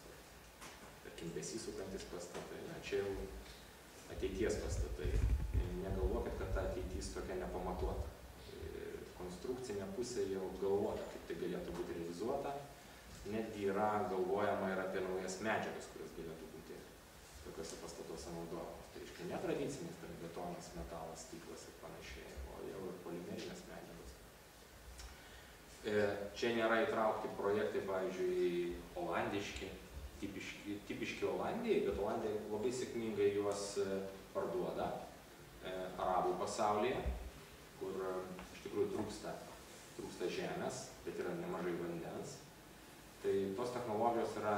Tarkim, besisukantis pastatai. Na, čia jau ateities pastatai. Negalvokit, kad ta ateitis tokia nepamatuota. Konstrukcinė pusė jau galvota, kaip tai galėtų būti realizuota. Netgi yra galvojama ir apie naujas medžiagas, kurios galėtų būti tokiuose pastatuose naudojamos. Tai reiškia netradicinės, tai betonas, metalas, stiklas ir panašiai, o jau ir polimerinės medžiagos. Čia nėra įtraukti projektai, pavyzdžiui, olandiški, tipiški Olandijai, bet Olandija labai sėkmingai juos parduoda arabų pasaulyje, kur iš tikrųjų trūksta žemės, bet yra nemažai vandens. Tai tos technologijos yra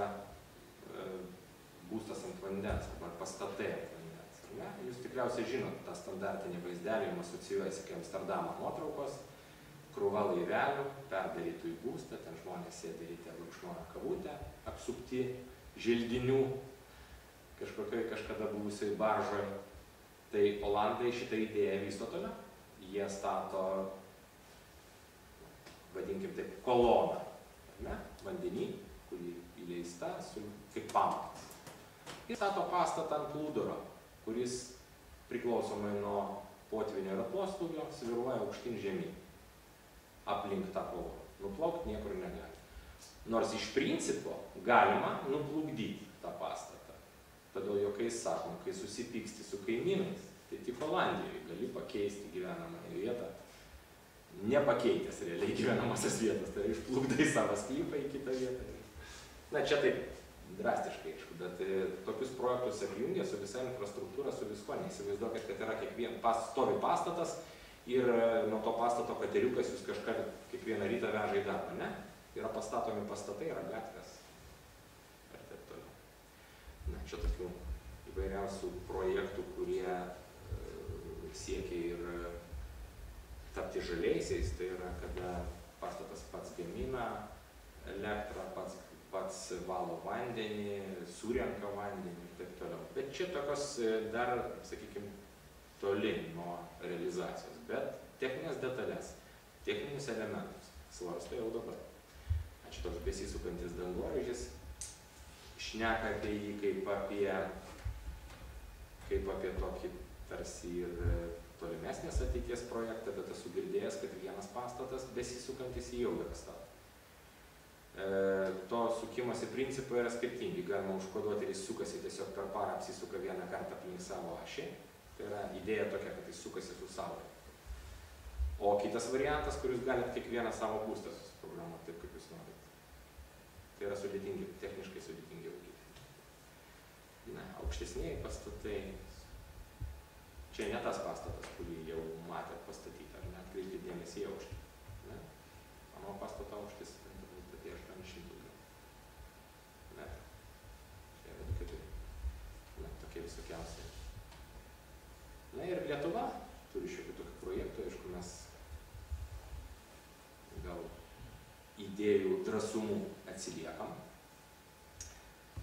būstas ant vandens, arba pastatai ant vandens. Ne? Jūs tikriausiai žinot tą standartinį vaizdelį, jums asocijuojasi kaip Amsterdamo nuotraukos, krūva laivelių, perdarytų į būstą, ten žmonės sėdi ryte gurkšnoja kavutę, apsupti želdinių kažkokioj kažkada buvusioj baržoj. Tai Olandai šitą idėją vysto toliau. Jie stato, vadinkim taip, koloną, ne? Vandenį, kurį įleista kaip pamatas. Jie stato pastatą ant plūduro, kuris priklausomai nuo potvynio ir atoslūgio svyruoja aukštyn žemyn. Aplink tą koloną. Nuplaukti niekur negali. Nors iš principo galima nuplukdyti tą pastatą. Todėl juokais sakom, kai susipyksti su kaimynais, tai tik Olandijoje gali pakeisti gyvenamąją vietą, nepakeitęs realiai gyvenamosios vietos, tai išplukdai savo sklypą į kitą vietą. Na, čia taip drastiškai, aišku, bet tokius projektus apjungia su visa infrastruktūra, su visko. Neįsivaizduokit, kad yra stovi pastatas ir nuo to pastato kateriukas jūs kažką kiekvieną rytą veža į darbą, ne? Yra pastatomi pastatai, yra gatvės ir taip toliau. Na, čia tokių įvairiausių projektų, kurie siekia ir tapti žaliaisiais, tai yra, kada pastatas pats gamina elektrą, pats valo vandenį, surenka vandenį ir taip toliau. Bet čia tokios dar, sakykime, toli nuo realizacijos, bet techninės detalės, techninius elementus svarsto jau dabar. Čia toks besisukantis dangoraižis, šneka apie jį kaip apie tokį tarsi ir tolimesnės ateities projektą, bet esu girdėjęs, kad vienas pastatas besisukantis jau yra statomas. To sukimosi principai yra skirtingi. Galima užkoduoti ir jis sukasi tiesiog per parą, apsisuka vieną kartą aplink savo ašį. Tai yra idėja tokia, kad jis sukasi su saulė. O kitas variantas, kur jūs galite kiekvieną savo būstą susiprogramuoti taip, kaip jūs norite. Tai yra sudėtingi, techniškai sudėtingi augyti. Na, aukštesniai pastatai. Čia ne tas pastatas, kurį jau matėt pastatyti, ar net kreipti dėmesį į aukštį. Ne? Mano pastato aukštis apie 800 metrų. Čia yra 4. Na, tokie visokiausiai. Na ir Lietuva turi šiokių tokių projektų, aišku, mes gal idėjų drąsumų atsiliekam.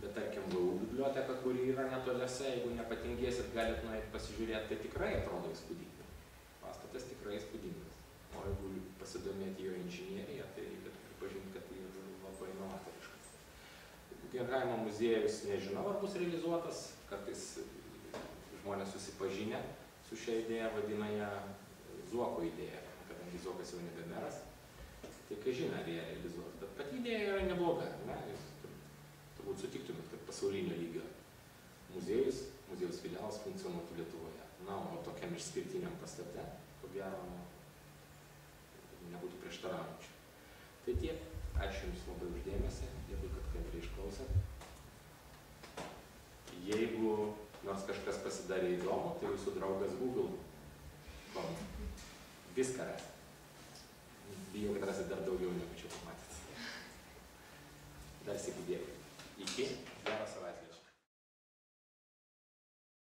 Bet tarkim, VU biblioteka, kuri yra netoliese, jeigu nepatingėsit, galit nueiti pasižiūrėti, tai tikrai atrodo įspūdingai. Pastatas tikrai įspūdingas. O jeigu pasidomėti jo inžineriją, tai reikėtų pripažinti, kad tai yra labai inovatoriškas. Genhavimo muziejus nežinau, ar bus realizuotas, kartais žmonės susipažinę su šia idėja vadina ją Zuoko idėja, kadangi Zuokas jau nebe meras, tai kai žino, ar jie realizuos. Bet pati idėja yra nebloga, ne? Jūs turbūt sutiktumėt, kad pasaulinio lygio muziejaus filialas funkcionuotų Lietuvoje. Na, o tokiam išskirtiniam pastate, ko gero, nebūtų prieštaraujančių. Tai tiek. Ačiū Jums labai uždėmesį, dėkui, kad kantriai išklausėt. Jeigu nors kažkas pasidarė įdomu, tai Jūsų draugas Google viską ras. Bijau, kad rasit dar daugiau, negu čia pamatėt.